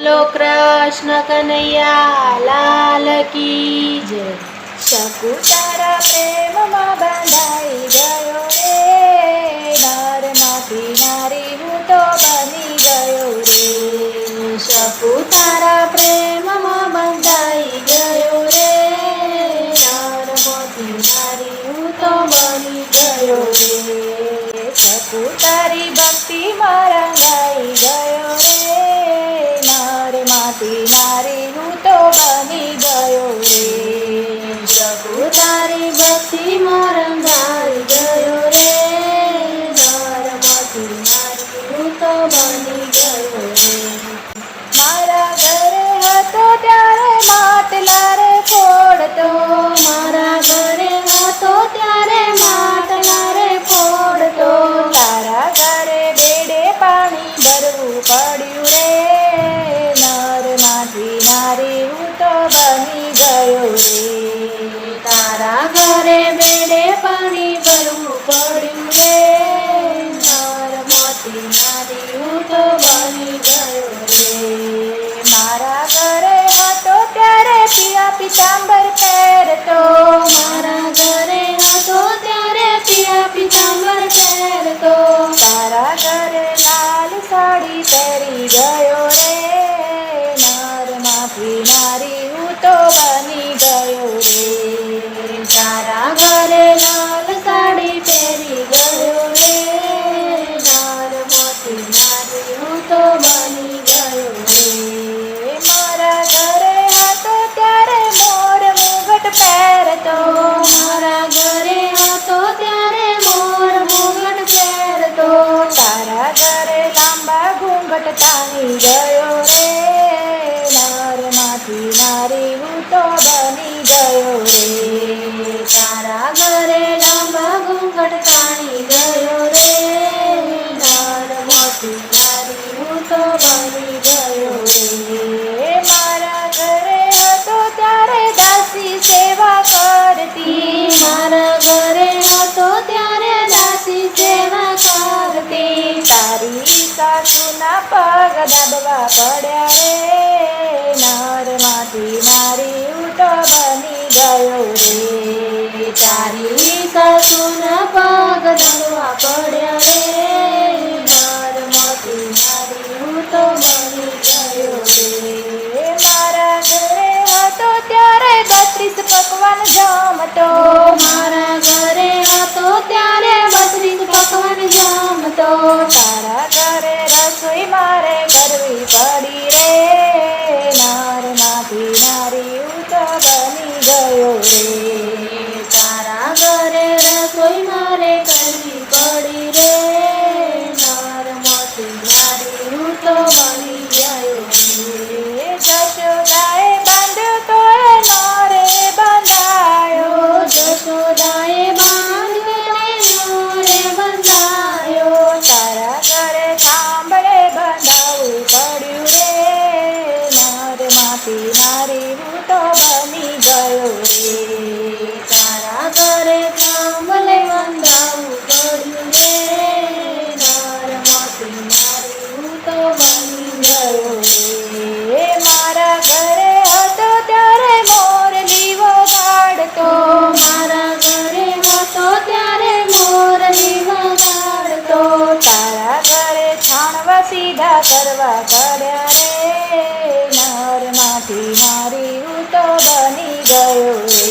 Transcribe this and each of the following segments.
બોલો કૃષ્ણ કનૈયા લાલ કી જય। શકુ તારા પ્રેમમાં બંધાઈ ગયો રે, નરમાંથી નારી હું તો બની ગયો રે। શકુ તારા પ્રેમમાં બંધાઈ ગયો રે, નરમાંથી નારી હું તો બની ગયો રે। શકુ તારી ભક્તિમાં રંગાઈ ગયો રે, નરમાંથી નારી હું તો બની ગયો રે। શકુ તારી ભક્તિમાં રંગાઈ ગયો રે, નરમાંથી નારી હું તો બની ગયો રે। મારા ઘરે હતો ત્યારે માટલા રે ફોડતો, મારા ઘરે હતો ત્યારે માટલા રે ફોડતો, તારા ઘરે બેડે પાણી ભરવું પડ્યું રે, નરમાંથી નારી હું તો બની ગયો રે। તારા ઘરે બેડે પાણી ભરવું પડ્યું રે, નરમાંથી નારી હું તો બની ગયો રે। મારા ઘરે હતો ત્યારે પિયા પિતાંબર પહેરતો, મારા ઘરે હતો ત્યારે પિયા પિતાંબર પહેરતો, તારા ઘરે લાલ સાડી પહેરી ગયો રે, નરમાંથી નારી હું તો બની ગયો રે। તારા ઘરે લાલ સાડી પહેરી ગયો રે, નરમાંથી નારી હું તો બની ગયો રે। મારા ઘરે હતો ત્યારે મોર મુગટ પહેરતો, મારા ઘરે હતો ત્યારે મોર મુગટ પહેરતો, તારા ઘરે લાંબા ઘૂંઘટ તાણી ગયો રે, નરમાંથી નારી હું તો બની ગયો રે। તારા ઘરે લાંબા ઘૂંઘટ તાણી ગયો રે, નરમાંથી નારી હું તો બની ગયો રે। મારા ઘરે હતો ત્યારે દાસી સેવા કરતી, મારા ઘરે હતો ત્યારે દાસી સેવા કરતી, તારી સાસુના પગ દાબવા પડ્યા રે, નરમાંથી નારી હું તો બની ગયો રે। તારી સાસુના પગ દબવા પડ્યા રે, નરમાંથી નારી હું તો બની ગયો રે। મારા ઘરે હતો ત્યારે 32 પકવાન જમતો, મારા ઘરે હતો ત્યારે 32 પકવાન જમતો, તારા ઘરે રસોઈ મારે કરવી પડી રે, નરમાંથી નારી હું તો બની ગયો રે। તારા ઘરે રસોઈ મારે કરવી પડી રે, નરમાંથી નારી હું તો બની ગયો રે। જશોદાએ બાંધ્યો તો એ નરે બંધાયો, જશોદાએ બાંધ્યો ને બંધાયો, તારા ઘરે સાંભળે બંધાવવું પડ્યું રે, નરમાંથી નારી હું તો બની ગયો રે। તારા ઘરે થાંભલે બંધાવવું પડ્યું રે, નરમાંથી નારી હું તો બની ગયો રે। મારા ઘરે હતો ત્યારે મોરલી વગાડતો, મારા ઘરે હતો ત્યારે મોરલી વગાડતો, તારા ઘરે છાણવા સીધા કરવા પડ્યા રે, નરમાંથી નારી હું તો બની ગયો રે।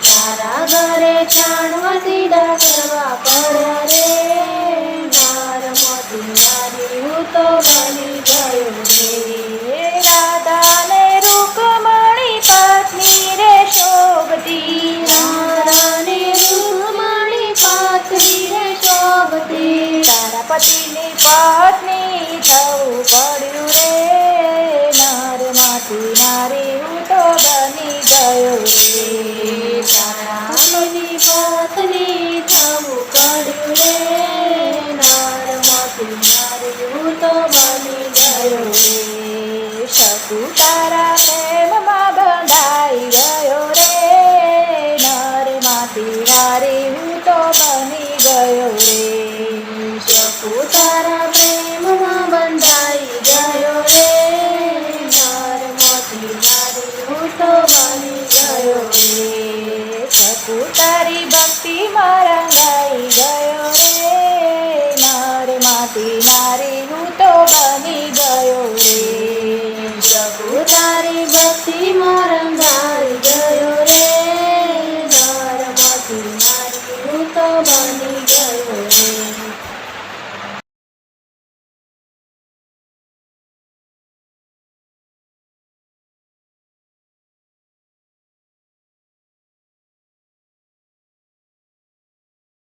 તારા ઘરે છાણવા સીધા કરવા પડ્યા રે, નરમાંથી નારી હું તો બની ગયો રે। રાધાને રૂકમણી પત્ની રે શોભતી, રાધાને રૂકમણી પત્ની રે શોભતી, તારા પતિની પત્ની થવું પડ્યું રે, નરમાંથી નારી હું તો બની ગયો રે। તારા પતિની પત્ની થવું પડ્યું રે, નરમાંથી નારી હું તો બની ગયો રે। શકુ